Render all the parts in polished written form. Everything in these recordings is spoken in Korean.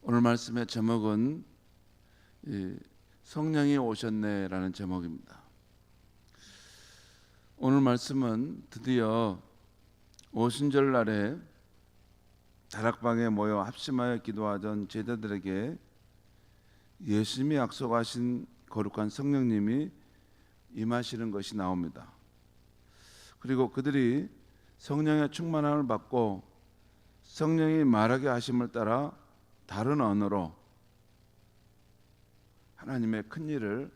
오늘 말씀의 제목은 성령이 오셨네라는 제목입니다. 오늘 말씀은 드디어 오순절 날에 다락방에 모여 합심하여 기도하던 제자들에게 예수님이 약속하신 거룩한 성령님이 임하시는 것이 나옵니다. 그리고 그들이 성령의 충만함을 받고 성령이 말하게 하심을 따라 다른 언어로 하나님의 큰 일을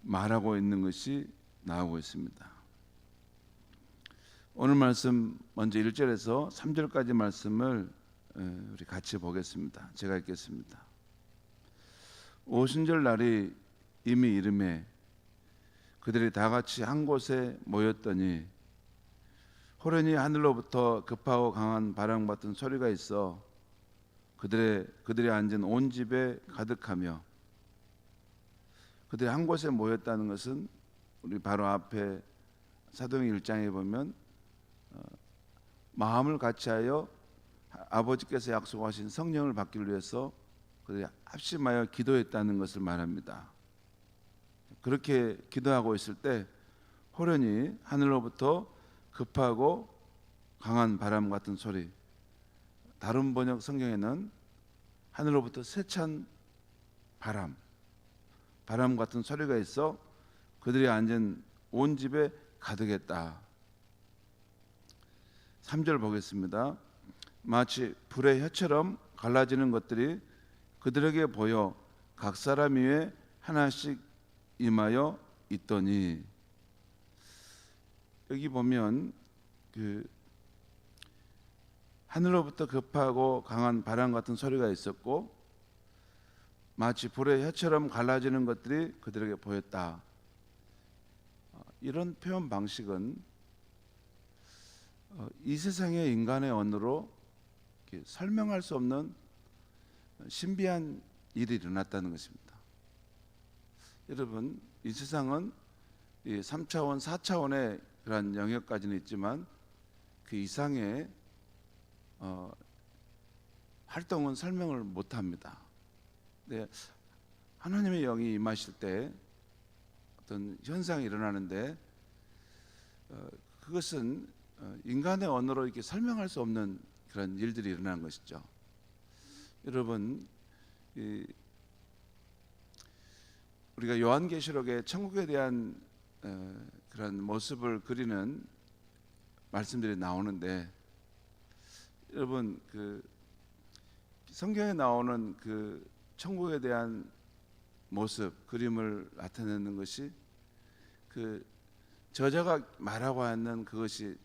말하고 있는 것이 나오고 있습니다. 오늘 말씀 먼저 1절에서 3절까지 말씀을 우리 같이 보겠습니다. 제가 읽겠습니다. 오순절 날이 이미 이르매 그들이 다 같이 한 곳에 모였더니 호련히 하늘로부터 급하고 강한 바람 같은 소리가 있어 그들이 앉은 온 집에 가득하며, 그들이 한 곳에 모였다는 것은 우리 바로 앞에 사도행 1장에 보면 마음을 같이하여 아버지께서 약속하신 성령을 받기 위해서 그들이 합심하여 기도했다는 것을 말합니다. 그렇게 기도하고 있을 때 호련히 하늘로부터 급하고 강한 바람 같은 소리, 다른 번역 성경에는 하늘로부터 세찬 바람 같은 소리가 있어 그들이 앉은 온 집에 가득했다. 3절 보겠습니다. 마치 불의 혀처럼 갈라지는 것들이 그들에게 보여 각 사람 위에 하나씩 임하여 있더니, 여기 보면 하늘로부터 급하고 강한 바람 같은 소리가 있었고 마치 불의 혀처럼 갈라지는 것들이 그들에게 보였다. 이런 표현 방식은 이 세상의 인간의 언어로 설명할 수 없는 신비한 일이 일어났다는 것입니다. 여러분, 이 세상은 3차원, 4차원의 그런 영역까지는 있지만 그 이상의 활동은 설명을 못합니다. 네, 하나님의 영이 임하실 때 어떤 현상이 일어나는데 그것은 인간의 언어로 이렇게 설명할 수 없는 그런 일들이 일어나는 것이죠. 여러분, 우리가 요한계시록에 천국에 대한 그런 모습을 그리는 말씀들이 나오는데, 여러분 성경에 나오는 그 천국에 대한 모습, 그림을 나타내는 것이 저자가 말하고 있는 그것이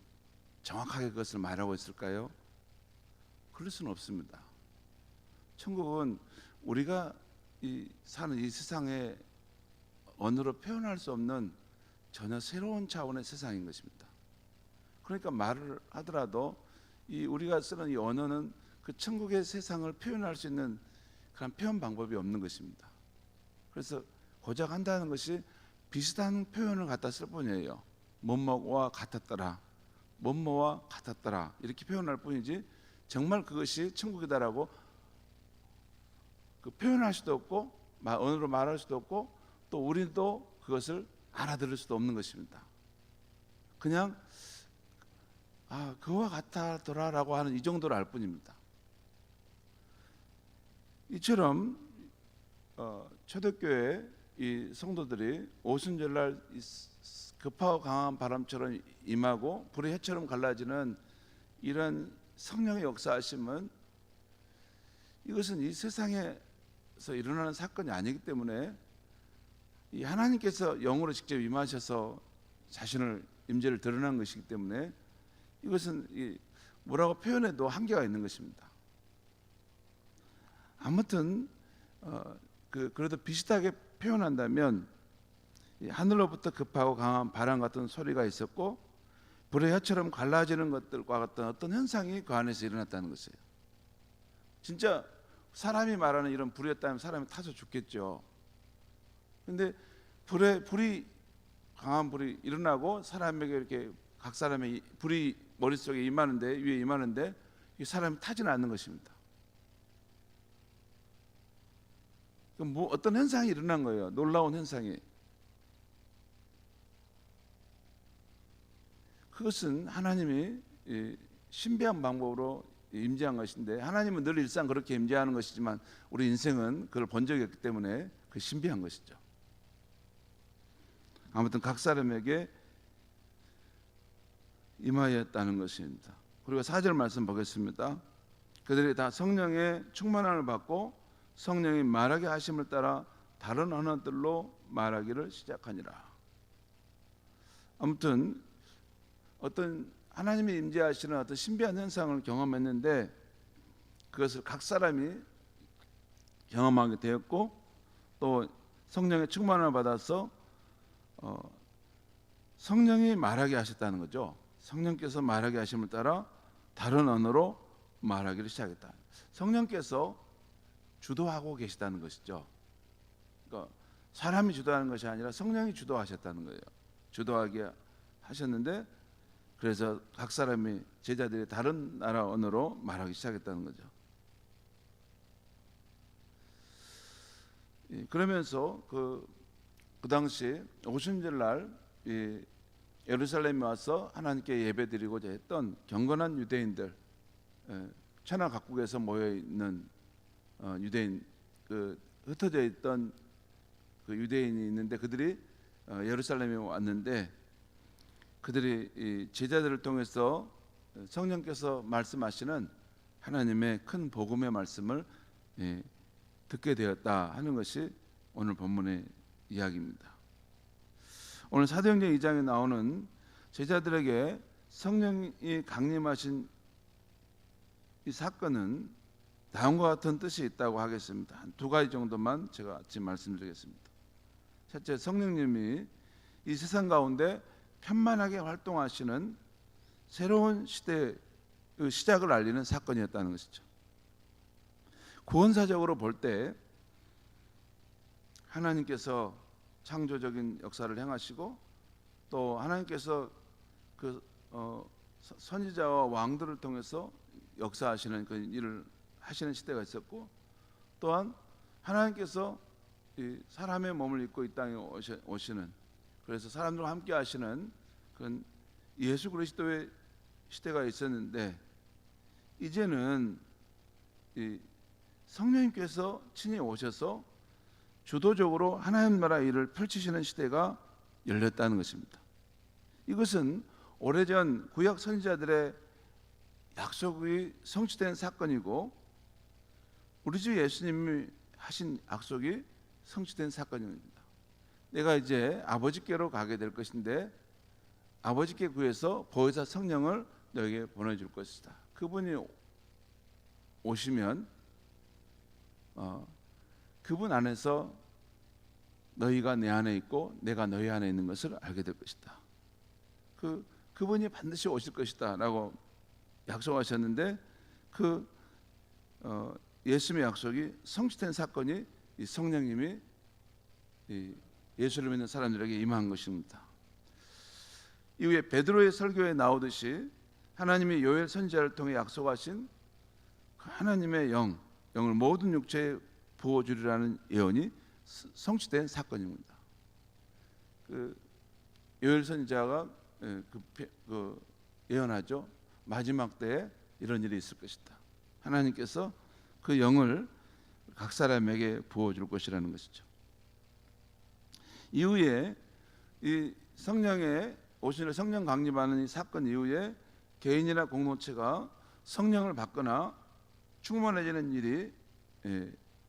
정확하게 그것을 말하고 있을까요? 그럴 수는 없습니다. 천국은 우리가 사는 이 세상의 언어로 표현할 수 없는 전혀 새로운 차원의 세상인 것입니다. 그러니까 말을 하더라도 우리가 쓰는 이 언어는 그 천국의 세상을 표현할 수 있는 그런 표현 방법이 없는 것입니다. 그래서 고작 한다는 것이 비슷한 표현을 갖다 쓸 뿐이에요. 뭐뭐와 같았더라, 뭐뭐와 같았더라, 이렇게 표현할 뿐이지 정말 그것이 천국이다라고 표현할 수도 없고 언어로 말할 수도 없고 또 우리도 그것을 알아들을 수도 없는 것입니다. 그냥 그와 같았더라라고 하는 이 정도로 알 뿐입니다. 이처럼 초대교회 이 성도들이 오순절날 급하고 강한 바람처럼 임하고 불의 혀처럼 갈라지는 이런 성령의 역사하심은, 이것은 이 세상에서 일어나는 사건이 아니기 때문에 이 하나님께서 영으로 직접 임하셔서 자신을 임재를 드러난 것이기 때문에 이것은 뭐라고 표현해도 한계가 있는 것입니다. 아무튼 그래도 비슷하게 표현한다면 하늘로부터 급하고 강한 바람 같은 소리가 있었고 불의 혀처럼 갈라지는 것들과 같은 어떤 현상이 그 안에서 일어났다는 것이에요. 진짜 사람이 말하는 이런 불이었다면 사람이 타서 죽겠죠. 그런데 강한 불이 일어나고 사람에게 이렇게 각 사람의 불이 머릿속에 임하는데, 위에 임하는데 이 사람이 타지는 않는 것입니다. 뭐 어떤 현상이 일어난 거예요. 놀라운 현상이. 그것은 하나님이 신비한 방법으로 임재한 것인데, 하나님은 늘 일상 그렇게 임재하는 것이지만 우리 인생은 그걸 본 적이 없기 때문에 그 신비한 것이죠. 아무튼 각 사람에게 임하였다는 것입니다. 그리고 4절 말씀 보겠습니다. 그들이 다 성령의 충만함을 받고 성령이 말하게 하심을 따라 다른 언어들로 말하기를 시작하니라. 아무튼 어떤 하나님이 임재하시는 어떤 신비한 현상을 경험했는데, 그것을 각 사람이 경험하게 되었고, 또 성령의 충만함을 받아서 성령이 말하게 하셨다는 거죠. 성령께서 말하게 하심을 따라 다른 언어로 말하기를 시작했다. 성령께서 주도하고 계시다는 것이죠. 그러니까 사람이 주도하는 것이 아니라 성령이 주도하셨다는 거예요. 주도하게 하셨는데, 그래서 각 사람이, 제자들이 다른 나라 언어로 말하기 시작했다는 거죠. 그러면서 그 당시 오순절날 예루살렘에 와서 하나님께 예배드리고자 했던 경건한 유대인들, 천하 각국에서 모여 있는 유대인, 그 흩어져 있던 그 유대인이 있는데, 그들이 예루살렘에 왔는데, 그들이 이 제자들을 통해서 성령께서 말씀하시는 하나님의 큰 복음의 말씀을 듣게 되었다 하는 것이 오늘 본문의 이야기입니다. 오늘 사도행전 2장에 나오는 제자들에게 성령이 강림하신 이 사건은 다음과 같은 뜻이 있다고 하겠습니다. 한 두 가지 정도만 제가 지금 말씀드리겠습니다. 첫째, 성령님이 이 세상 가운데 편만하게 활동하시는 새로운 시대의 시작을 알리는 사건이었다는 것이죠. 구원사적으로 볼 때 하나님께서 창조적인 역사를 행하시고, 또 하나님께서 그 선지자와 왕들을 통해서 역사하시는 그 일을 하시는 시대가 있었고, 또한 하나님께서 이 사람의 몸을 입고 이 땅에 오시는, 그래서 사람들과 함께 하시는 그런 예수 그리스도의 시대가 있었는데, 이제는 이 성령님께서 친히 오셔서 주도적으로 하나님 나라 일을 펼치시는 시대가 열렸다는 것입니다. 이것은 오래전 구약 선지자들의 약속이 성취된 사건이고, 우리 주 예수님이 하신 약속이 성취된 사건입니다. 내가 이제 아버지께로 가게 될 것인데, 아버지께 구해서 보혜사 성령을 너에게 보내줄 것이다. 그분이 오시면 그분 안에서 너희가 내 안에 있고 내가 너희 안에 있는 것을 알게 될 것이다. 그분이 반드시 오실 것이다 라고 약속하셨는데, 그 예수님의 약속이 성취된 사건이 이 성령님이 이 예수를 믿는 사람들에게 임한 것입니다. 이후에 베드로의 설교에 나오듯이 하나님이 요엘 선지자를 통해 약속하신 하나님의 영을 모든 육체에 부어주리라는 예언이 성취된 사건입니다. 그 요엘 선지자가 그 예언하죠. 마지막 때에 이런 일이 있을 것이다. 하나님께서 그 영을 각 사람에게 부어줄 것이라는 것이죠. 이후에 이 성령의 오신을 성령 강림하는 이 사건 이후에 개인이나 공동체가 성령을 받거나 충만해지는 일이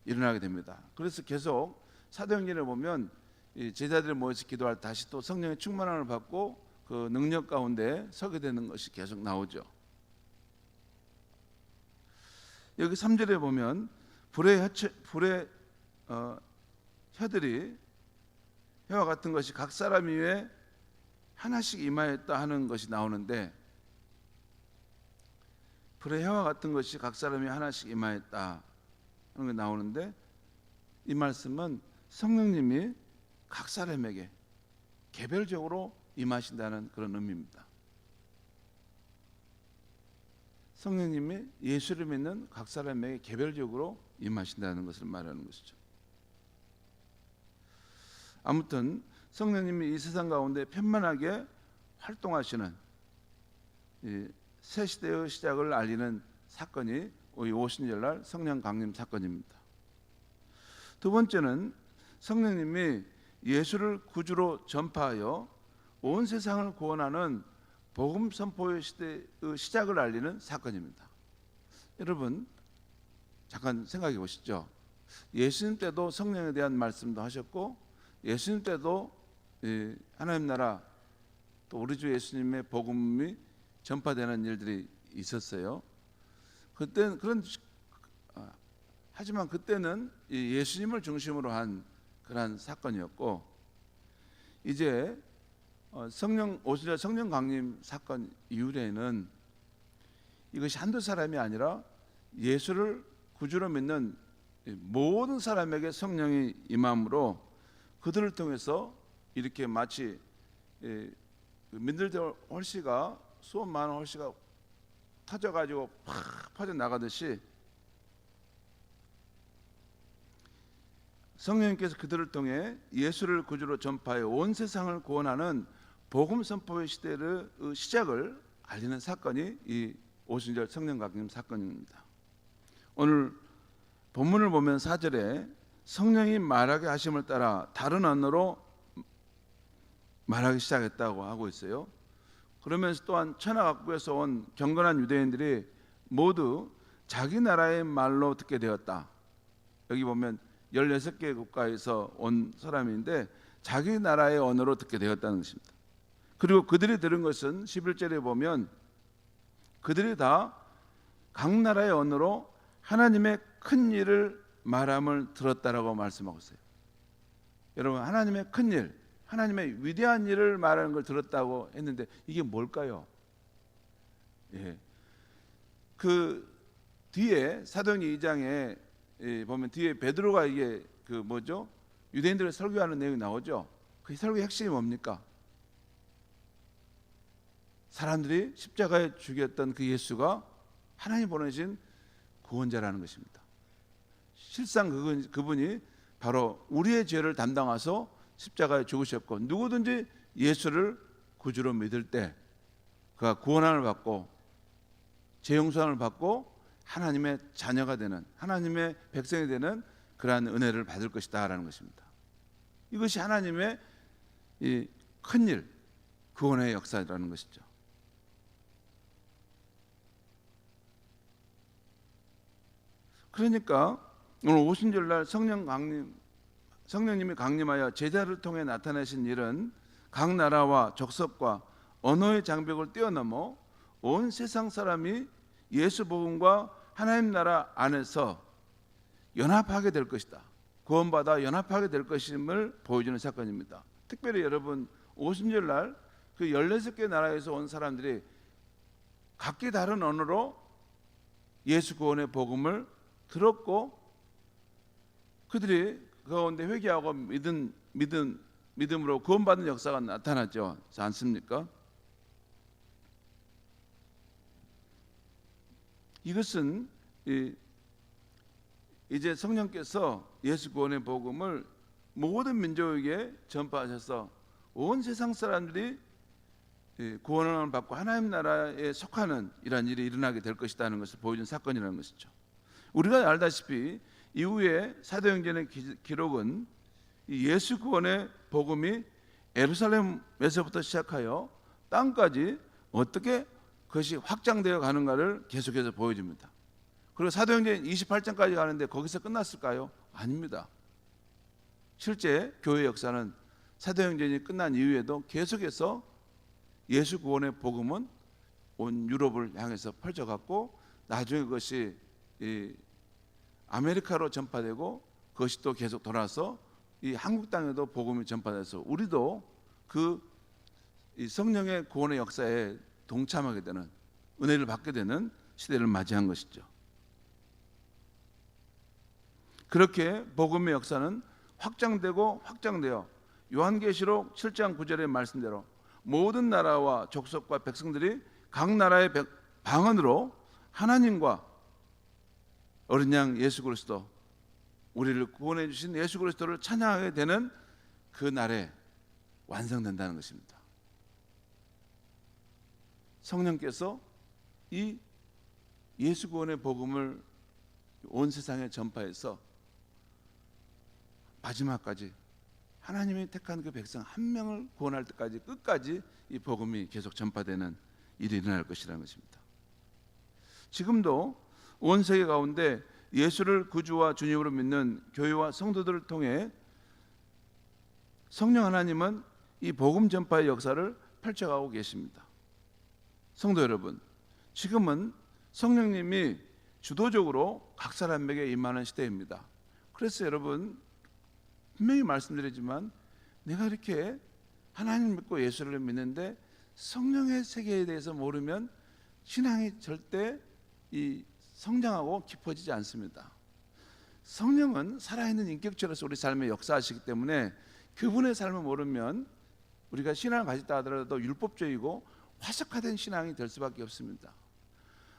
일어나게 됩니다. 그래서 계속 사도행전에 보면 이 제자들이 모여서 기도할 때 다시 또 성령의 충만함을 받고 그 능력 가운데 서게 되는 것이 계속 나오죠. 여기 3절에 보면 불의 혀들이 혀와 같은 것이 각 사람 위에 하나씩 임하였다 하는 것이 나오는데, 불의 혀와 같은 것이 각 사람이 하나씩 임하였다 하는 게 나오는데, 이 말씀은 성령님이 각 사람에게 개별적으로 임하신다는 그런 의미입니다. 성령님이 예수를 믿는 각 사람에게 개별적으로 임하신다는 것을 말하는 것이죠. 아무튼 성령님이 이 세상 가운데 편만하게 활동하시는 이 새 시대의 시작을 알리는 사건이 오순절날 성령 강림 사건입니다. 두 번째는 성령님이 예수를 구주로 전파하여 온 세상을 구원하는 복음 선포의 시대의 시작을 알리는 사건입니다. 여러분 잠깐 생각해 보시죠. 예수님 때도 성령에 대한 말씀도 하셨고, 예수님 때도 하나님 나라 또 우리 주 예수님의 복음이 전파되는 일들이 있었어요. 그때는 하지만 그때는 예수님을 중심으로 한 그러한 사건이었고, 이제 오순절 성령 강림 사건 이후에는 이것이 한두 사람이 아니라 예수를 구주로 믿는 모든 사람에게 성령이 임함으로 그들을 통해서 이렇게 마치 민들레 홀씨가 수억 많은 홀씨가 터져가지고 팍 퍼져나가듯이 성령님께서 그들을 통해 예수를 구주로 전파해 온 세상을 구원하는 복음 선포의 시대의 시작을 알리는 사건이 이 오순절 성령 강림 사건입니다. 오늘 본문을 보면 4절에 성령이 말하게 하심을 따라 다른 언어로 말하기 시작했다고 하고 있어요. 그러면서 또한 천하각국에서 온 경건한 유대인들이 모두 자기 나라의 말로 듣게 되었다. 여기 보면 16개 국가에서 온 사람인데 자기 나라의 언어로 듣게 되었다는 것입니다. 그리고 그들이 들은 것은 11절에 보면 그들이 다 각 나라의 언어로 하나님의 큰 일을 말함을 들었다라고 말씀하고 있어요. 여러분, 하나님의 큰 일, 하나님의 위대한 일을 말하는 걸 들었다고 했는데 이게 뭘까요? 그 뒤에 사도행전 2장에 보면 뒤에 베드로가 이게 유대인들을 설교하는 내용이 나오죠. 그 설교의 핵심이 뭡니까? 사람들이 십자가에 죽였던 그 예수가 하나님 보내신 구원자라는 것입니다. 실상 그분이 바로 우리의 죄를 담당하셔서 십자가에 죽으셨고, 누구든지 예수를 구주로 믿을 때 그가 구원함을 받고 죄 용서함을 받고 하나님의 자녀가 되는, 하나님의 백성이 되는 그러한 은혜를 받을 것이다라는 것입니다. 이것이 하나님의 이 큰일, 구원의 역사라는 것이죠. 그러니까 오늘 오순절날 성령님이 강림하여 제자를 통해 나타내신 일은 각 나라와 족속과 언어의 장벽을 뛰어넘어 온 세상 사람이 예수 복음과 하나님 나라 안에서 연합하게 될 것이다. 구원받아 연합하게 될 것임을 보여주는 사건입니다. 특별히 여러분, 오순절날 그 16개 나라에서 온 사람들이 각기 다른 언어로 예수 구원의 복음을 들었고, 그들이 그 가운데 회개하고 믿음으로 구원받는 역사가 나타났죠. 그렇지 않습니까? 이것은 이제 성령께서 예수 구원의 복음을 모든 민족에게 전파하셔서 온 세상 사람들이 구원을 받고 하나님 나라에 속하는 이러한 일이 일어나게 될 것이라는 것을 보여준 사건이라는 것이죠. 우리가 알다시피 이후에 사도행전의 기록은 예수 구원의 복음이 예루살렘에서부터 시작하여 땅까지 어떻게 그것이 확장되어 가는가를 계속해서 보여줍니다. 그리고 사도행전 28장까지 가는데 거기서 끝났을까요? 아닙니다. 실제 교회 역사는 사도행전이 끝난 이후에도 계속해서 예수 구원의 복음은 온 유럽을 향해서 펼쳐갔고, 나중에 그것이 아메리카로 전파되고, 그것이 또 계속 돌아서 이 한국 땅에도 복음이 전파돼서 우리도 이 성령의 구원의 역사에 동참하게 되는, 은혜를 받게 되는 시대를 맞이한 것이죠. 그렇게 복음의 역사는 확장되어 요한계시록 7장 9절의 말씀대로 모든 나라와 족속과 백성들이 각 나라의 방언으로 하나님과 어린 양 예수 그리스도, 우리를 구원해 주신 예수 그리스도를 찬양하게 되는 그 날에 완성된다는 것입니다. 성령께서 이 예수 구원의 복음을 온 세상에 전파해서 마지막까지 하나님이 택한 그 백성 한 명을 구원할 때까지 끝까지 이 복음이 계속 전파되는 일이 일어날 것이라는 것입니다. 지금도 온 세계 가운데 예수를 구주와 주님으로 믿는 교회와 성도들을 통해 성령 하나님은 이 복음 전파의 역사를 펼쳐가고 계십니다. 성도 여러분, 지금은 성령님이 주도적으로 각 사람에게 임하는 시대입니다. 그래서 여러분, 분명히 말씀드리지만 내가 이렇게 하나님 믿고 예수를 믿는데 성령의 세계에 대해서 모르면 신앙이 절대 성장하고 깊어지지 않습니다. 성령은 살아있는 인격체로서 우리 삶에 역사하시기 때문에 그분의 삶을 모르면 우리가 신앙을 가졌다 하더라도 율법적이고 화석화된 신앙이 될 수밖에 없습니다.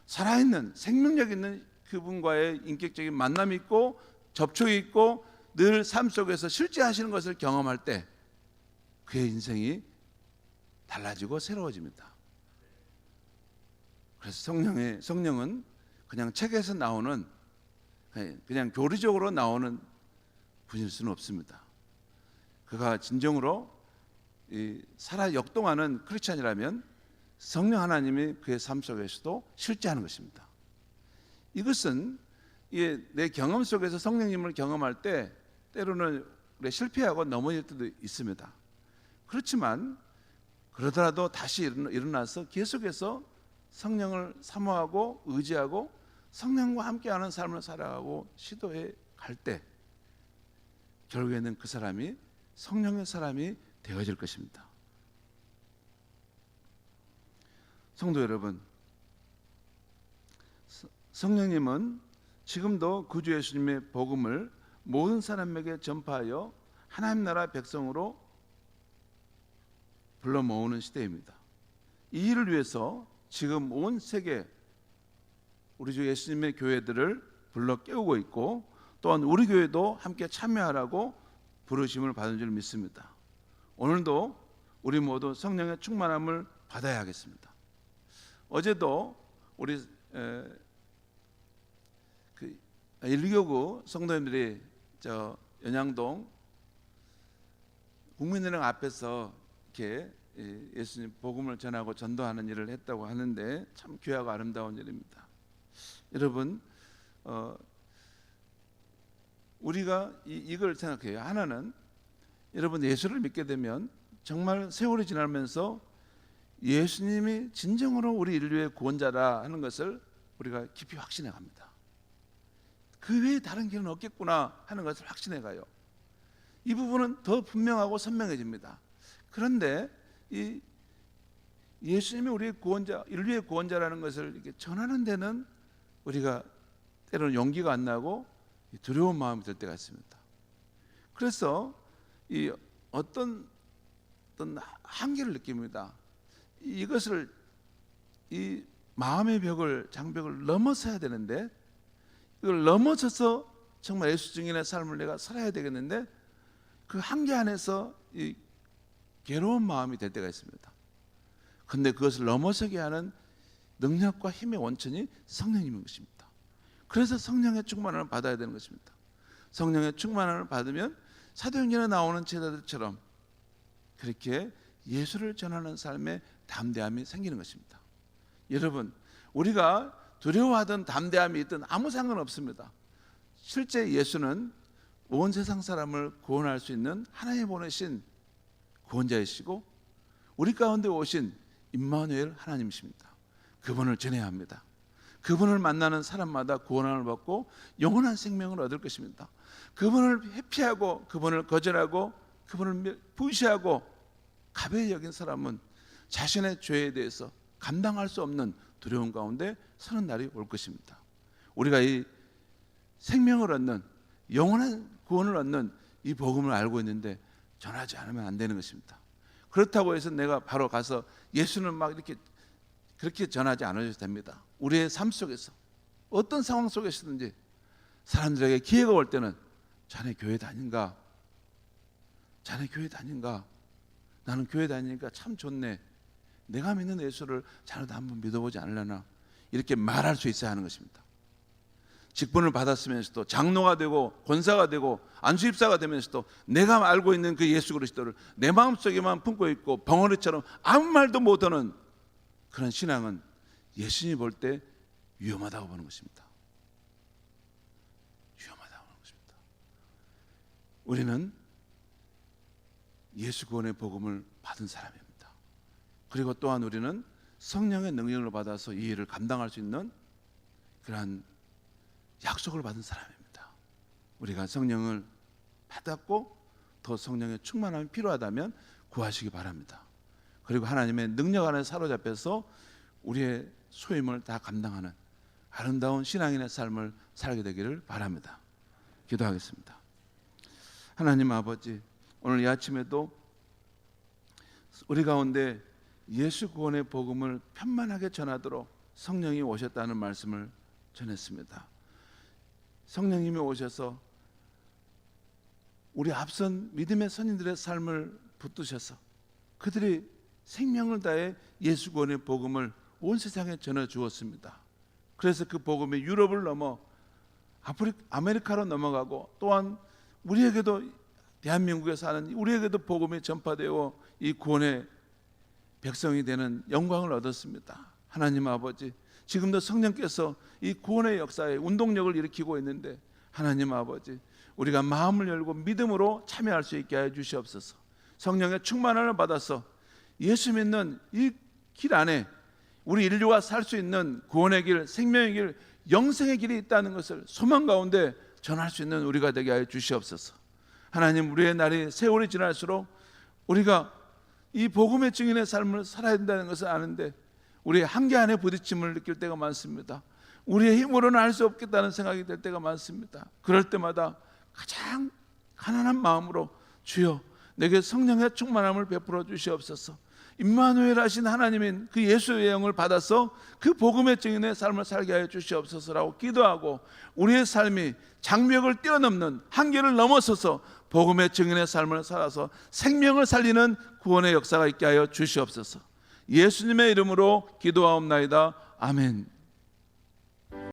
살아있는 생명력 있는 그분과의 인격적인 만남이 있고 접촉이 있고 늘 삶 속에서 실제 하시는 것을 경험할 때 그의 인생이 달라지고 새로워집니다. 그래서 성령은 그냥 책에서 나오는 그냥 교리적으로 나오는 분일 수는 없습니다. 그가 진정으로 살아 역동하는 크리스찬이라면 성령 하나님이 그의 삶 속에서도 실제하는 것입니다. 이것은 내 경험 속에서 성령님을 경험할 때 때로는 실패하고 넘어질 때도 있습니다. 그렇지만 그러더라도 다시 일어나서 계속해서 성령을 사모하고 의지하고 성령과 함께하는 삶을 살아가고 시도해 갈 때 결국에는 그 사람이 성령의 사람이 되어질 것입니다. 성도 여러분, 성령님은 지금도 구주 예수님의 복음을 모든 사람에게 전파하여 하나님 나라 백성으로 불러 모으는 시대입니다. 이 일을 위해서 지금 온 세계 우리 주 예수님의 교회들을 불러 깨우고 있고 또한 우리 교회도 함께 참여하라고 부르심을 받은 줄 믿습니다. 오늘도 우리 모두 성령의 충만함을 받아야 하겠습니다. 어제도 우리 1교구 성도님들이 연양동 국민은행 앞에서 이렇게 예수님 복음을 전하고 전도하는 일을 했다고 하는데 참 귀하고 아름다운 일입니다. 여러분, 우리가 이걸 생각해요. 하나는 여러분 예수를 믿게 되면 정말 세월이 지나면서 예수님이 진정으로 우리 인류의 구원자라 하는 것을 우리가 깊이 확신해 갑니다. 그 외에 다른 길은 없겠구나 하는 것을 확신해 가요. 이 부분은 더 분명하고 선명해집니다. 그런데 이 예수님이 우리의 구원자, 인류의 구원자라는 것을 이렇게 전하는 데는 우리가 때로는 용기가 안 나고 두려운 마음이 들 때가 있습니다. 그래서 어떤 한계를 느낍니다. 이것을 이 마음의 장벽을 넘어서야 되는데 이걸 넘어서서 정말 예수 증인의 삶을 내가 살아야 되겠는데 그 한계 안에서 이 괴로운 마음이 될 때가 있습니다. 그런데 그것을 넘어서게 하는 능력과 힘의 원천이 성령님인 것입니다. 그래서 성령의 충만함을 받아야 되는 것입니다. 성령의 충만함을 받으면 사도행전에 나오는 제자들처럼 그렇게 예수를 전하는 삶에 담대함이 생기는 것입니다. 여러분, 우리가 두려워하던 담대함이 있든 아무 상관없습니다. 실제 예수는 온 세상 사람을 구원할 수 있는 하나님 보내신 구원자이시고 우리 가운데 오신 임마누엘 하나님이십니다. 그분을 전해야 합니다. 그분을 만나는 사람마다 구원함을 받고 영원한 생명을 얻을 것입니다. 그분을 회피하고 그분을 거절하고 그분을 부시하고 가벼이 여긴 사람은 자신의 죄에 대해서 감당할 수 없는 두려움 가운데 서는 날이 올 것입니다. 우리가 이 생명을 얻는 영원한 구원을 얻는 이 복음을 알고 있는데 전하지 않으면 안 되는 것입니다. 그렇다고 해서 내가 바로 가서 예수는 막 이렇게 그렇게 전하지 않아도 됩니다. 우리의 삶 속에서 어떤 상황 속에서든지 사람들에게 기회가 올 때는 자네 교회 다닌가? 자네 교회 다닌가? 나는 교회 다니니까 참 좋네. 내가 믿는 예수를 자네도 한번 믿어보지 않으려나? 이렇게 말할 수 있어야 하는 것입니다. 직분을 받았으면서도 장로가 되고 권사가 되고 안수입사가 되면서도 내가 알고 있는 그 예수 그리스도를 내 마음속에만 품고 있고 벙어리처럼 아무 말도 못하는 그런 신앙은 예수님이 볼 때 위험하다고 보는 것입니다. 위험하다고 보는 것입니다. 우리는 예수 구원의 복음을 받은 사람입니다. 그리고 또한 우리는 성령의 능력을 받아서 이 일을 감당할 수 있는 그러한 약속을 받은 사람입니다. 우리가 성령을 받았고 더 성령의 충만함이 필요하다면 구하시기 바랍니다. 그리고 하나님의 능력 안에 사로잡혀서 우리의 소임을 다 감당하는 아름다운 신앙인의 삶을 살게 되기를 바랍니다. 기도하겠습니다. 하나님 아버지, 오늘 이 아침에도 우리 가운데 예수 구원의 복음을 편만하게 전하도록 성령이 오셨다는 말씀을 전했습니다. 성령님이 오셔서 우리 앞선 믿음의 선인들의 삶을 붙드셔서 그들이 생명을 다해 예수 구원의 복음을 온 세상에 전해 주었습니다. 그래서 그 복음이 유럽을 넘어 아메리카로 넘어가고 또한 우리에게도 대한민국에 사는 우리에게도 복음이 전파되어 이 구원의 백성이 되는 영광을 얻었습니다. 하나님 아버지, 지금도 성령께서 이 구원의 역사에 운동력을 일으키고 있는데 하나님 아버지, 우리가 마음을 열고 믿음으로 참여할 수 있게 해 주시옵소서. 성령의 충만함을 받아서 예수 믿는 이 길 안에 우리 인류가 살 수 있는 구원의 길, 생명의 길, 영생의 길이 있다는 것을 소망 가운데 전할 수 있는 우리가 되게 하여 주시옵소서. 하나님, 우리의 날이 세월이 지날수록 우리가 이 복음의 증인의 삶을 살아야 된다는 것을 아는데 우리의 한계 안에 부딪힘을 느낄 때가 많습니다. 우리의 힘으로는 할 수 없겠다는 생각이 들 때가 많습니다. 그럴 때마다 가장 가난한 마음으로 주여 내게 성령의 충만함을 베풀어 주시옵소서. 임마누엘 하신 하나님인 그 예수의 영을 받아서 그 복음의 증인의 삶을 살게 하여 주시옵소서라고 기도하고 우리의 삶이 장벽을 뛰어넘는 한계를 넘어서서 복음의 증인의 삶을 살아서 생명을 살리는 구원의 역사가 있게 하여 주시옵소서. 예수님의 이름으로 기도하옵나이다. 아멘.